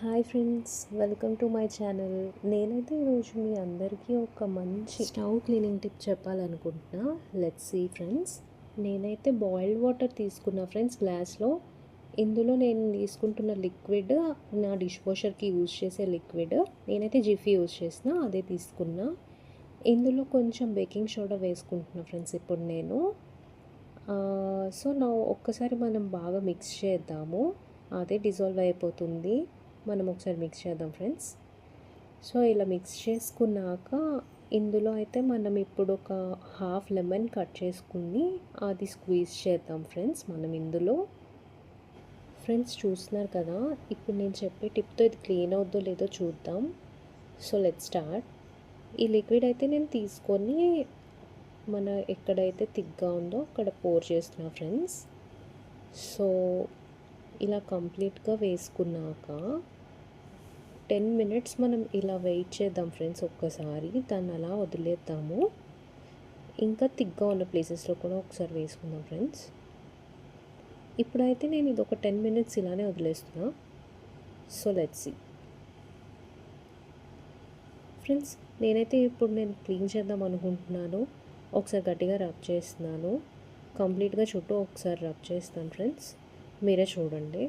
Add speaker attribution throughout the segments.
Speaker 1: Hi friends, welcome to my channel. నేనైతే ఈరోజు మీ అందరికీ ఒక మంచి స్టవ్ క్లీనింగ్ టిప్ చెప్పాలనుకుంటున్నా. Let's see friends. నేనైతే బాయిల్డ్ వాటర్ తీసుకున్నా ఫ్రెండ్స్ గ్లాస్లో. ఇందులో నేను తీసుకుంటున్న లిక్విడ్ నా డిష్ వాషర్కి యూజ్ చేసే లిక్విడ్. నేనైతే జిఫీ యూజ్ చేసిన అదే తీసుకున్నా. ఇందులో కొంచెం బేకింగ్ సోడా వేసుకుంటున్నా ఫ్రెండ్స్ ఇప్పుడు నేను. సో ఒక్కసారి మనం బాగా మిక్స్ చేద్దాము. అదే డిజాల్వ్ అయిపోతుంది. మనం ఒకసారి మిక్స్ చేద్దాం ఫ్రెండ్స్. సో ఇలా మిక్స్ చేసుకున్నాక ఇందులో అయితే మనం ఇప్పుడు ఒక హాఫ్ లెమన్ కట్ చేసుకుని అది స్క్వీజ్ చేద్దాం ఫ్రెండ్స్. మనం ఇందులో ఫ్రెండ్స్ చూస్తున్నారు కదా, ఇప్పుడు నేను చెప్పే టిప్తో ఇది క్లీన్ అవుద్దో లేదో చూద్దాం. So let's start. ఈ లిక్విడ్ అయితే నేను తీసుకొని మన ఎక్కడైతే థిక్గా ఉందో అక్కడ పోర్ చేస్తున్నా ఫ్రెండ్స్. సో ఇలా కంప్లీట్గా వేసుకున్నాక 10 మినిట్స్ మనం ఇలా వెయిట్ చేద్దాం ఫ్రెండ్స్. ఒక్కసారి దాన్ని అలా వదిలేద్దాము. ఇంకా థిక్గా ఉన్న ప్లేసెస్లో కూడా ఒకసారి వేసుకుందాం ఫ్రెండ్స్. ఇప్పుడైతే నేను ఇది ఒక 10 మినిట్స్ ఇలానే వదిలేస్తున్నా. So let's see friends. నేనైతే ఇప్పుడు నేను క్లీన్ చేద్దాం అనుకుంటున్నాను. ఒకసారి గట్టిగా రబ్ చేస్తున్నాను. కంప్లీట్గా చుట్టూ ఒకసారి రబ్ చేస్తాను ఫ్రెండ్స్. మీరే చూడండి.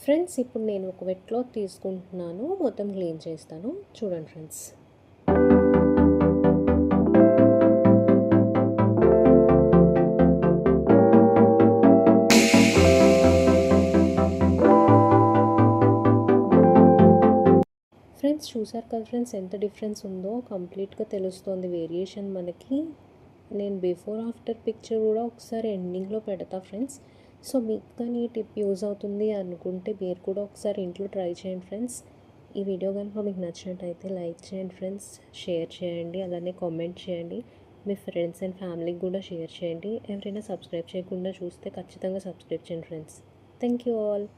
Speaker 1: ఫ్రెండ్స్ ఇప్పుడు నేను ఒక వెట్ క్లాత్ తీసుకుంటున్నాను, మొత్తం క్లీన్ చేస్తాను. చూడండి ఫ్రెండ్స్. ఫ్రెండ్స్ చూసారు కదా ఫ్రెండ్స్, ఎంత డిఫరెన్స్ ఉందో కంప్లీట్గా తెలుస్తుంది వేరియేషన్ మనకి. నేను బిఫోర్ ఆఫ్టర్ పిక్చర్ కూడా ఒకసారి ఎండింగ్లో పెడతా ఫ్రెండ్స్. సో మీకు కానీ ఈ టిప్ యూజ్ అవుతుంది అనుకుంటే మీరు కూడా ఒకసారి ఇంట్లో ట్రై చేయండి ఫ్రెండ్స్. ఈ వీడియో కనుక మీకు నచ్చినట్టయితే లైక్ చేయండి ఫ్రెండ్స్, షేర్ చేయండి, అలానే కామెంట్ చేయండి. మీ ఫ్రెండ్స్ అండ్ ఫ్యామిలీకి కూడా షేర్ చేయండి. ఎవరైనా సబ్స్క్రైబ్ చేయకుండా చూస్తే ఖచ్చితంగా సబ్స్క్రైబ్ చేయండి ఫ్రెండ్స్. Thank you all.